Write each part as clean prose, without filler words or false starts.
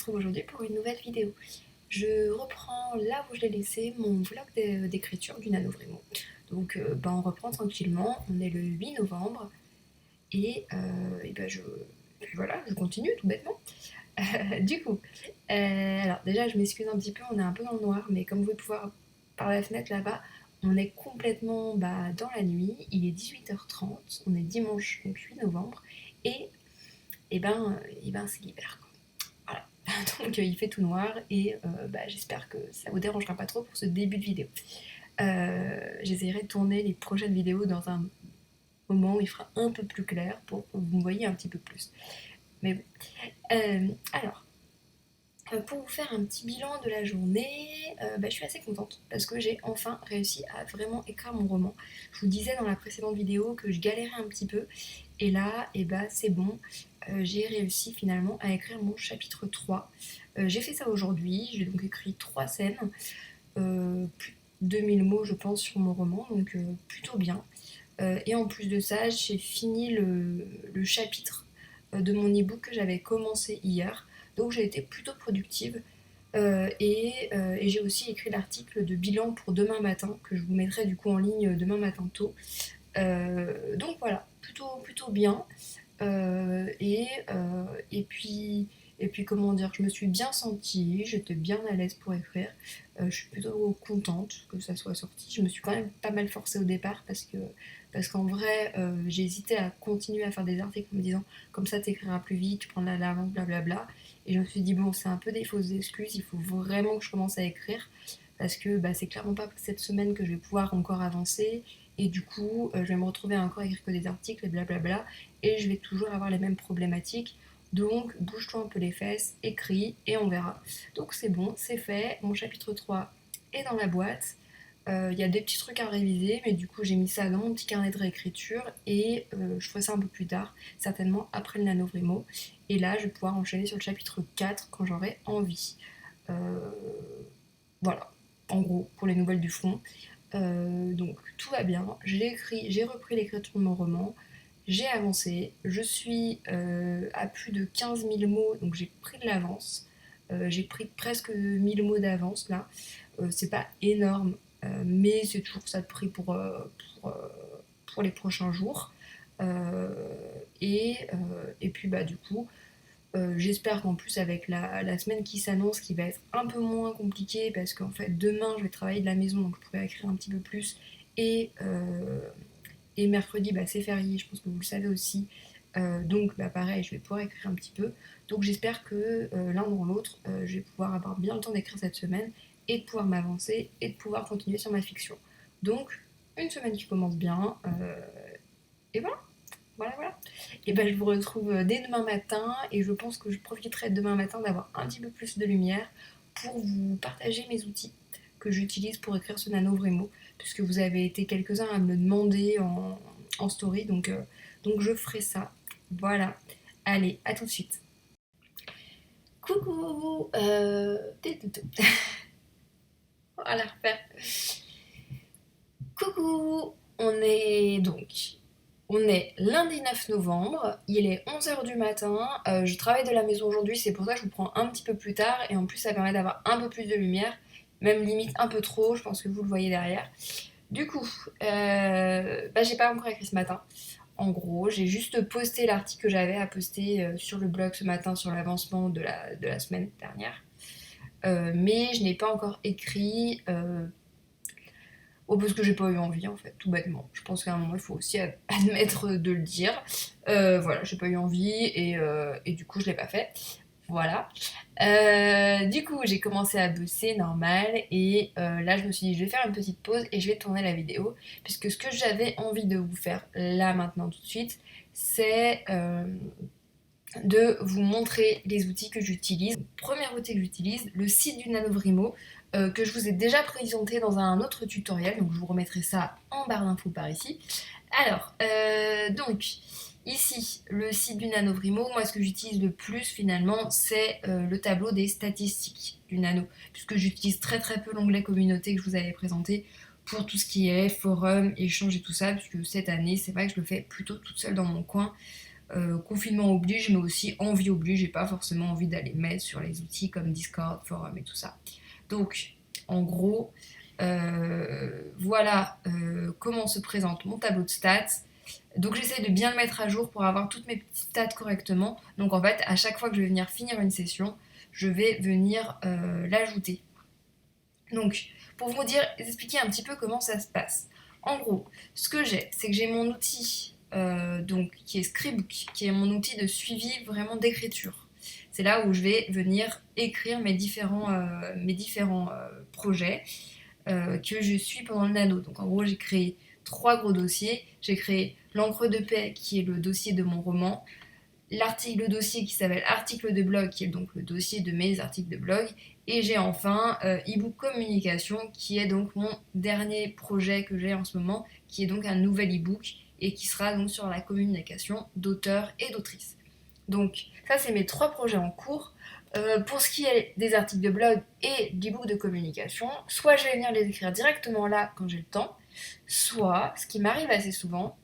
retrouve aujourd'hui pour une nouvelle vidéo. Je reprends là où je l'ai laissé mon vlog d'écriture du NaNoWriMo. Donc on reprend tranquillement, on est le 8 novembre et voilà, je continue tout bêtement. Du coup, alors déjà je m'excuse un petit peu, on est un peu dans le noir, mais comme vous pouvez pouvoir par la fenêtre là-bas, on est complètement dans la nuit, il est 18h30, on est dimanche donc 8 novembre, et, c'est l'hiver. Voilà. Donc il fait tout noir et j'espère que ça vous dérangera pas trop pour ce début de vidéo. J'essaierai de tourner les prochaines vidéos dans un moment où il fera un peu plus clair pour que vous me voyez un petit peu plus. Mais bon. Alors, pour vous faire un petit bilan de la journée, je suis assez contente parce que j'ai enfin réussi à vraiment écrire mon roman. Je vous disais dans la précédente vidéo que je galérais un petit peu et là, c'est bon. J'ai réussi finalement à écrire mon chapitre 3. J'ai fait ça aujourd'hui, j'ai donc écrit 3 scènes, plus de 2000 mots je pense sur mon roman, donc plutôt bien. Et en plus de ça, j'ai fini le chapitre de mon e-book que j'avais commencé hier. Donc j'ai été plutôt productive. Et j'ai aussi écrit l'article de bilan pour demain matin, que je vous mettrai du coup en ligne demain matin tôt. Donc voilà, plutôt bien. Et puis comment dire, je me suis bien sentie, j'étais bien à l'aise pour écrire. Je suis plutôt contente que ça soit sorti. Je me suis quand même pas mal forcée au départ parce qu'en vrai, j'ai hésité à continuer à faire des articles en me disant comme ça t'écriras plus vite, tu prends de l'avance, blablabla. Et je me suis dit bon, c'est un peu des fausses excuses, il faut vraiment que je commence à écrire parce que c'est clairement pas cette semaine que je vais pouvoir encore avancer. Et du coup, je vais me retrouver à encore écrire que des articles et blablabla. Et je vais toujours avoir les mêmes problématiques. Donc, bouge-toi un peu les fesses, écris et on verra. Donc, c'est bon, c'est fait. Mon chapitre 3 est dans la boîte. Il y a des petits trucs à réviser, mais du coup, j'ai mis ça dans mon petit carnet de réécriture et je ferai ça un peu plus tard, certainement après le NaNoWriMo. Et là, je vais pouvoir enchaîner sur le chapitre 4 quand j'aurai envie. Euh, voilà, en gros, pour les nouvelles du front. Donc tout va bien, j'ai repris l'écriture de mon roman, j'ai avancé, je suis à plus de 15 000 mots, donc j'ai pris de l'avance. J'ai pris presque 1000 mots d'avance là. C'est pas énorme, mais c'est toujours ça de prix pour, euh, pour les prochains jours. Euh, et puis du coup, j'espère qu'en plus avec la semaine qui s'annonce, qui va être un peu moins compliquée, parce qu'en fait demain je vais travailler de la maison, donc je pourrai écrire un petit peu plus. Et mercredi, c'est férié, je pense que vous le savez aussi. Donc pareil, je vais pouvoir écrire un petit peu. Donc j'espère que l'un dans l'autre, je vais pouvoir avoir bien le temps d'écrire cette semaine et de pouvoir m'avancer et de pouvoir continuer sur ma fiction. Donc une semaine qui commence bien. Et voilà. Et je vous retrouve dès demain matin et je pense que je profiterai demain matin d'avoir un petit peu plus de lumière pour vous partager mes outils que j'utilise pour écrire ce NaNoWriMo, puisque vous avez été quelques-uns à me le demander en story, donc je ferai ça. Voilà. Allez, à tout de suite. Coucou. On va la refaire. Coucou. On est lundi 9 novembre, il est 11h du matin, je travaille de la maison aujourd'hui, c'est pour ça que je vous prends un petit peu plus tard, et en plus ça permet d'avoir un peu plus de lumière, même limite un peu trop, je pense que vous le voyez derrière. Du coup, j'ai pas encore écrit ce matin. En gros, j'ai juste posté l'article que j'avais à poster sur le blog ce matin sur l'avancement de la semaine dernière. Mais je n'ai pas encore écrit. Oh, parce que j'ai pas eu envie en fait, tout bêtement. Je pense qu'à un moment il faut aussi admettre de le dire. Voilà, j'ai pas eu envie et du coup je l'ai pas fait. Voilà. Du coup j'ai commencé à bosser normal et là je me suis dit je vais faire une petite pause et je vais tourner la vidéo. Puisque ce que j'avais envie de vous faire là maintenant tout de suite, c'est de vous montrer les outils que j'utilise. Premier outil que j'utilise, le site du NaNoWriMo, que je vous ai déjà présenté dans un autre tutoriel, donc je vous remettrai ça en barre d'infos par ici. Alors, donc, ici, le site du NaNoWriMo, moi ce que j'utilise le plus finalement, c'est le tableau des statistiques du Nano, puisque j'utilise très très peu l'onglet communauté que je vous avais présenté pour tout ce qui est forum, échange et tout ça, puisque cette année, c'est vrai que je le fais plutôt toute seule dans mon coin, Confinement oblige, mais aussi envie oblige, j'ai pas forcément envie d'aller mettre sur les outils comme Discord, Forum et tout ça. Donc, en gros, voilà comment se présente mon tableau de stats. Donc j'essaie de bien le mettre à jour pour avoir toutes mes petites stats correctement. Donc en fait, à chaque fois que je vais venir finir une session, je vais venir l'ajouter. Donc, pour vous dire, expliquer un petit peu comment ça se passe. En gros, ce que j'ai, c'est que j'ai mon outil donc, qui est Scribook, qui est mon outil de suivi vraiment d'écriture. C'est là où je vais venir écrire mes différents projets que je suis pendant le nano. Donc en gros, j'ai créé 3 gros dossiers. J'ai créé l'encre de paix, qui est le dossier de mon roman, le dossier qui s'appelle article de blog, qui est donc le dossier de mes articles de blog, et j'ai enfin ebook communication, qui est donc mon dernier projet que j'ai en ce moment, qui est donc un nouvel ebook et qui sera donc sur la communication d'auteurs et d'autrices. Donc ça, c'est mes 3 projets en cours. Pour ce qui est des articles de blog et d'ebook de communication, soit je vais venir les écrire directement là quand j'ai le temps, soit, ce qui m'arrive assez souvent,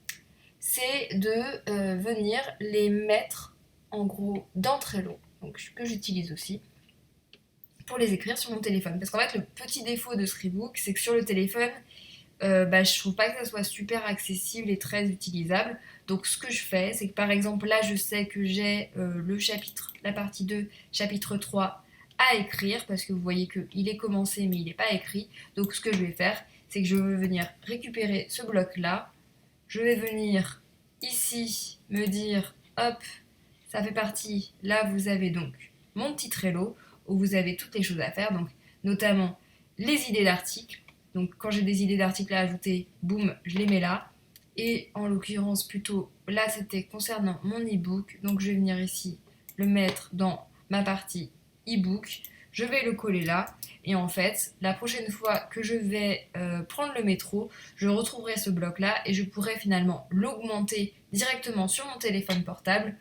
c'est de venir les mettre en gros dans Trello, donc que j'utilise aussi, pour les écrire sur mon téléphone. Parce qu'en fait, le petit défaut de Scribook, c'est que sur le téléphone, je trouve pas que ça soit super accessible et très utilisable. Donc ce que je fais, c'est que par exemple là, je sais que j'ai la partie 2, chapitre 3 à écrire, parce que vous voyez qu'il est commencé mais il n'est pas écrit. Donc ce que je vais faire, c'est que je vais venir récupérer ce bloc-là, je vais venir ici me dire, hop, ça fait partie, là vous avez donc mon petit Trello, où vous avez toutes les choses à faire, donc notamment les idées d'articles. Donc quand j'ai des idées d'articles à ajouter, boum, je les mets là. Et en l'occurrence, plutôt, là c'était concernant mon e-book, donc je vais venir ici le mettre dans ma partie e-book, je vais le coller là, et en fait, la prochaine fois que je vais prendre le métro, je retrouverai ce bloc-là et je pourrai finalement l'augmenter directement sur mon téléphone portable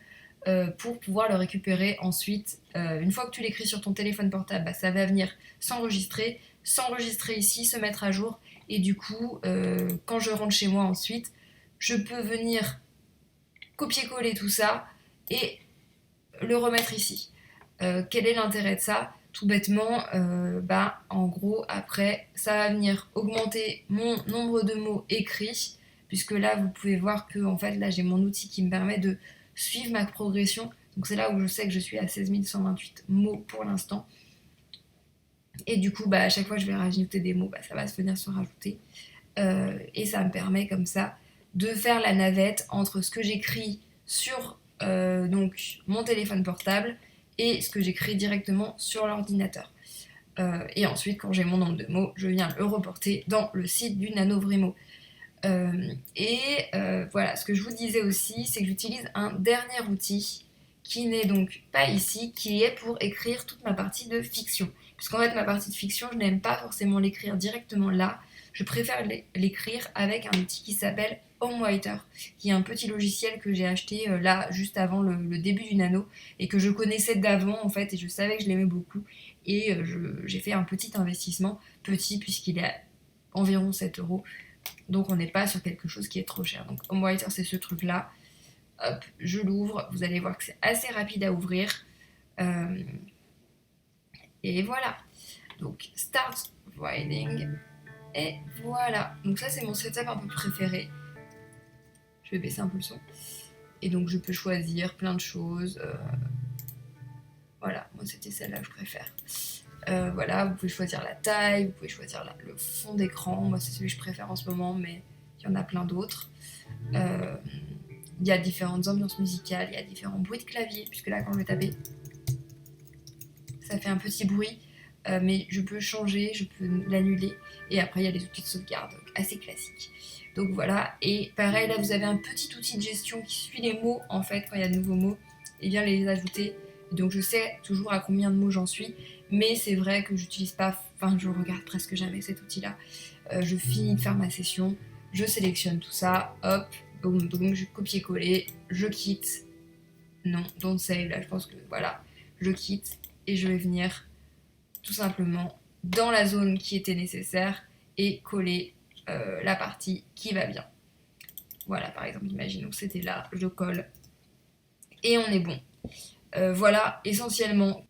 pour pouvoir le récupérer ensuite. Une fois que tu l'écris sur ton téléphone portable, ça va venir s'enregistrer ici, se mettre à jour, et du coup, quand je rentre chez moi ensuite, je peux venir copier-coller tout ça et le remettre ici. Quel est l'intérêt de ça? Tout bêtement, en gros, après, ça va venir augmenter mon nombre de mots écrits, puisque là, vous pouvez voir que, en fait, là, j'ai mon outil qui me permet de suivre ma progression. Donc, c'est là où je sais que je suis à 16 128 mots pour l'instant. Et du coup, à chaque fois que je vais rajouter des mots, ça va venir se rajouter. Et ça me permet, comme ça, de faire la navette entre ce que j'écris sur donc, mon téléphone portable et ce que j'écris directement sur l'ordinateur. Et ensuite, quand j'ai mon nombre de mots, je viens le reporter dans le site du NaNoWriMo. Voilà, ce que je vous disais aussi, c'est que j'utilise un dernier outil qui n'est donc pas ici, qui est pour écrire toute ma partie de fiction. Puisqu'en fait, ma partie de fiction, je n'aime pas forcément l'écrire directement là. Je préfère l'écrire avec un outil qui s'appelle HomeWriter, qui est un petit logiciel que j'ai acheté là, juste avant le début du nano, et que je connaissais d'avant, en fait, et je savais que je l'aimais beaucoup. Et j'ai fait un petit investissement, petit, puisqu'il est à environ 7 €. Donc on n'est pas sur quelque chose qui est trop cher. Donc HomeWriter, c'est ce truc-là. Hop, je l'ouvre. Vous allez voir que c'est assez rapide à ouvrir. Et voilà. Donc Start Writing. Et voilà. Donc ça, c'est mon setup un peu préféré. Je vais baisser un peu le son. Et donc je peux choisir plein de choses. Voilà, moi c'était celle-là que je préfère. Voilà, vous pouvez choisir la taille, vous pouvez choisir le fond d'écran. Moi, c'est celui que je préfère en ce moment, mais il y en a plein d'autres. Il y a différentes ambiances musicales, il y a différents bruits de clavier, puisque là, quand je vais taper, ça fait un petit bruit, mais je peux changer, je peux l'annuler. Et après, il y a les outils de sauvegarde, donc assez classiques. Donc voilà, et pareil, là, vous avez un petit outil de gestion qui suit les mots, en fait, quand il y a de nouveaux mots, et vient les ajouter. Donc je sais toujours à combien de mots j'en suis, mais c'est vrai que j'utilise pas, je regarde presque jamais cet outil-là. Je finis de faire ma session, je sélectionne tout ça, hop, boum, boum, je copie-coller, je quitte. Non, don't save, là je pense que voilà, je quitte et je vais venir tout simplement dans la zone qui était nécessaire et coller la partie qui va bien. Voilà, par exemple, imaginons que c'était là, je colle et on est bon. Voilà essentiellement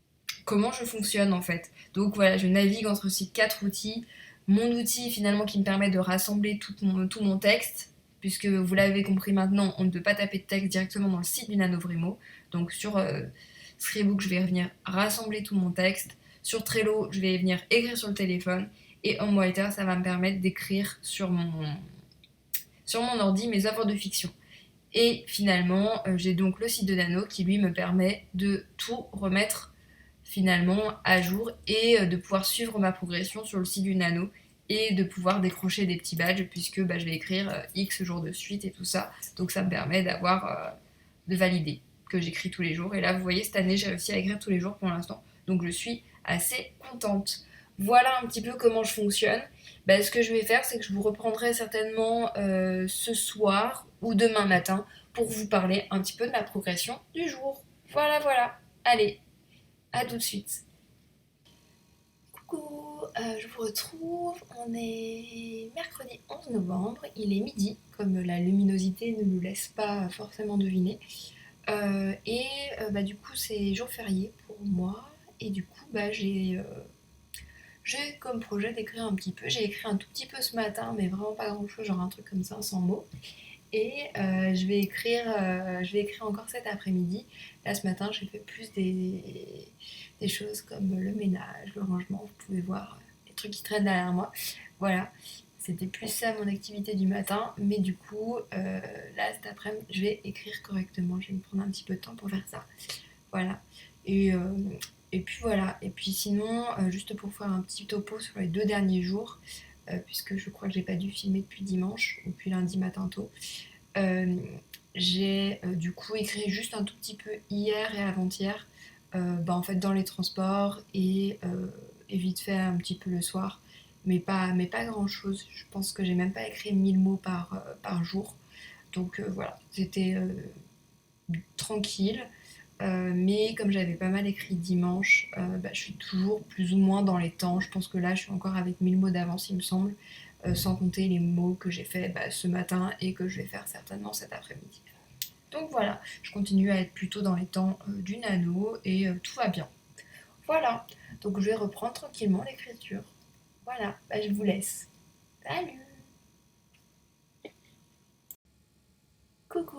comment je fonctionne en fait. Donc voilà, je navigue entre ces 4 outils. Mon outil finalement qui me permet de rassembler tout mon texte, puisque vous l'avez compris maintenant, on ne peut pas taper de texte directement dans le site du NaNoWriMo. Donc sur Scribook, je vais venir rassembler tout mon texte. Sur Trello, je vais venir écrire sur le téléphone. Et HomeWriter, ça va me permettre d'écrire sur mon ordi mes œuvres de fiction. Et finalement, j'ai donc le site de Nano qui lui me permet de tout remettre finalement à jour et de pouvoir suivre ma progression sur le site du Nano et de pouvoir décrocher des petits badges puisque je vais écrire X jours de suite et tout ça. Donc ça me permet de valider que j'écris tous les jours. Et là, vous voyez, cette année, j'ai réussi à écrire tous les jours pour l'instant. Donc je suis assez contente. Voilà un petit peu comment je fonctionne. Ce que je vais faire, c'est que je vous reprendrai certainement ce soir ou demain matin pour vous parler un petit peu de ma progression du jour. Voilà, voilà. Allez, à tout de suite. Coucou, je vous retrouve. On est mercredi 11 novembre. Il est midi, comme la luminosité ne nous laisse pas forcément deviner. Du coup, c'est jour férié pour moi. Et du coup, j'ai comme projet d'écrire un petit peu. J'ai écrit un tout petit peu ce matin, mais vraiment pas grand chose, genre un truc comme ça, 100 mots. Et je vais écrire encore cet après-midi. Là, ce matin, j'ai fait plus des choses comme le ménage, le rangement. Vous pouvez voir les trucs qui traînent derrière moi. Voilà, c'était plus ça mon activité du matin. Mais du coup, là, cet après-midi, je vais écrire correctement. Je vais me prendre un petit peu de temps pour faire ça. Voilà. Et, euh, et puis voilà. Et puis sinon, juste pour faire un petit topo sur les 2 derniers jours, puisque je crois que j'ai pas dû filmer depuis dimanche ou depuis lundi matin tôt. Euh, j'ai du coup écrit juste un tout petit peu hier et avant-hier, en fait dans les transports et vite fait un petit peu le soir, mais pas grand-chose. Je pense que j'ai même pas écrit 1000 mots par jour. Donc voilà, c'était tranquille. Mais comme j'avais pas mal écrit dimanche, je suis toujours plus ou moins dans les temps. Je pense que là, je suis encore avec 1000 mots d'avance, il me semble, sans compter les mots que j'ai fait ce matin et que je vais faire certainement cet après-midi. Donc voilà, je continue à être plutôt dans les temps du nano et tout va bien. Voilà, donc je vais reprendre tranquillement l'écriture. Voilà, je vous laisse. Salut! Coucou,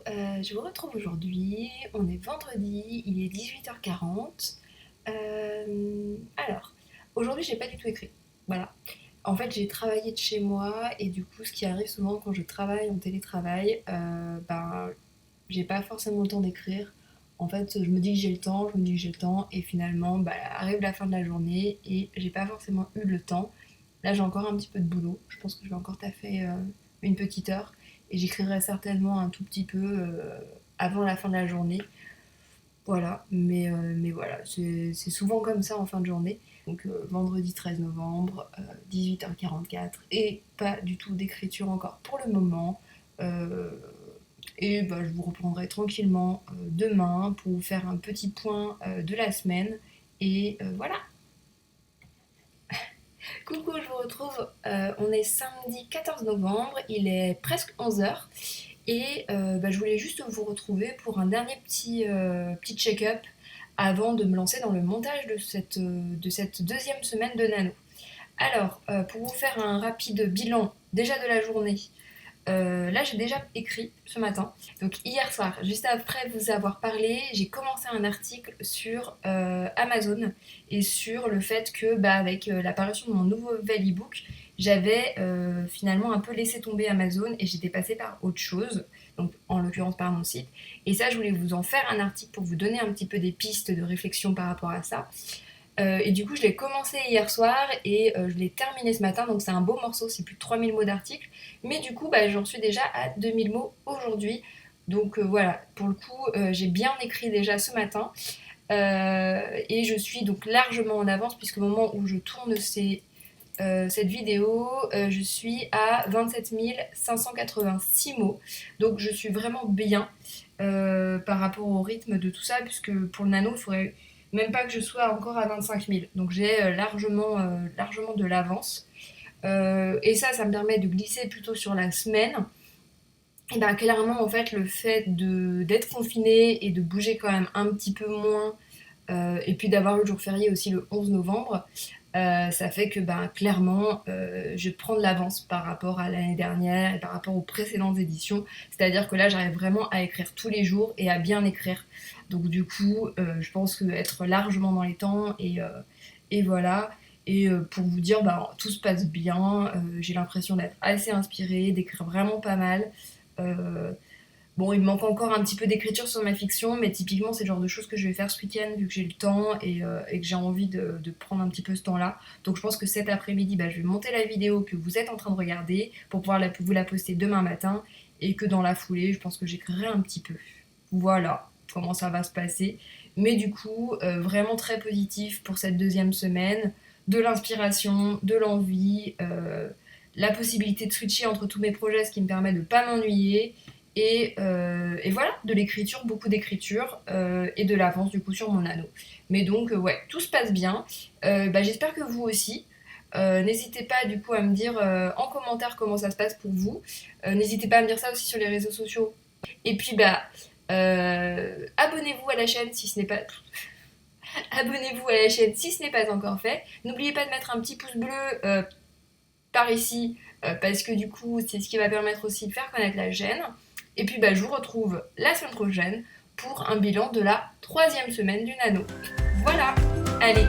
je vous retrouve aujourd'hui, on est vendredi, il est 18h40. Alors, aujourd'hui j'ai pas du tout écrit, voilà. En fait j'ai travaillé de chez moi et du coup ce qui arrive souvent quand je travaille en télétravail, j'ai pas forcément le temps d'écrire. En fait je me dis que j'ai le temps, je me dis que j'ai le temps et finalement arrive la fin de la journée et j'ai pas forcément eu le temps. Là, j'ai encore un petit peu de boulot. Je pense que je vais encore taffer une petite heure. Et j'écrirai certainement un tout petit peu avant la fin de la journée. Voilà. Mais voilà, c'est souvent comme ça en fin de journée. Donc vendredi 13 novembre, 18h44. Et pas du tout d'écriture encore pour le moment. Euh, je vous reprendrai tranquillement demain pour vous faire un petit point de la semaine. Et voilà. Coucou, je vous retrouve. On est samedi 14 novembre, il est presque 11h et je voulais juste vous retrouver pour un dernier petit check-up avant de me lancer dans le montage de cette deuxième semaine de Nano. Alors, pour vous faire un rapide bilan déjà de la journée, là, j'ai déjà écrit ce matin. Donc hier soir, juste après vous avoir parlé, j'ai commencé un article sur Amazon et sur le fait que, avec l'apparition de mon nouvel e-book, j'avais finalement un peu laissé tomber Amazon et j'étais passée par autre chose, donc en l'occurrence par mon site. Et ça, je voulais vous en faire un article pour vous donner un petit peu des pistes de réflexion par rapport à ça. Et du coup, je l'ai commencé hier soir et je l'ai terminé ce matin. Donc, c'est un beau morceau, c'est plus de 3000 mots d'article. Mais du coup, j'en suis déjà à 2000 mots aujourd'hui. Donc, voilà, pour le coup, j'ai bien écrit déjà ce matin. Et je suis donc largement en avance, puisqu'au moment où je tourne cette vidéo, je suis à 27 586 mots. Donc, je suis vraiment bien par rapport au rythme de tout ça, puisque pour le nano, il faudrait même pas que je sois encore à 25 000. Donc j'ai largement de l'avance. Et ça me permet de glisser plutôt sur la semaine. Et ben clairement en fait le fait d'être confiné et de bouger quand même un petit peu moins et puis d'avoir le jour férié aussi le 11 novembre, ça fait que ben, clairement je prends de l'avance par rapport à l'année dernière et par rapport aux précédentes éditions. C'est-à-dire que là j'arrive vraiment à écrire tous les jours et à bien écrire. Donc du coup je pense que être largement dans les temps et voilà. Et pour vous dire, bah, tout se passe bien, j'ai l'impression d'être assez inspirée, d'écrire vraiment pas mal. Euh, Bon, il me manque encore un petit peu d'écriture sur ma fiction, mais typiquement, c'est le genre de choses que je vais faire ce week-end, vu que j'ai le temps et que j'ai envie de prendre un petit peu ce temps-là. Donc, je pense que cet après-midi, bah, je vais monter la vidéo que vous êtes en train de regarder pour pouvoir vous la poster demain matin et que dans la foulée, je pense que j'écrirai un petit peu. Voilà comment ça va se passer. Mais du coup, vraiment très positif pour cette deuxième semaine. De l'inspiration, de l'envie, la possibilité de switcher entre tous mes projets, ce qui me permet de ne pas m'ennuyer et voilà, de l'écriture, beaucoup d'écriture et de l'avance du coup sur mon anneau. Mais donc ouais, tout se passe bien. Bah, j'espère que vous aussi. N'hésitez pas du coup à me dire en commentaire comment ça se passe pour vous. N'hésitez pas à me dire ça aussi sur les réseaux sociaux. Et puis bah abonnez-vous à la chaîne si ce n'est pas abonnez-vous à la chaîne si ce n'est pas encore fait. N'oubliez pas de mettre un petit pouce bleu par ici parce que du coup c'est ce qui va permettre aussi de faire connaître la chaîne. Et puis bah, je vous retrouve la semaine prochaine pour un bilan de la troisième semaine du nano. Voilà, allez,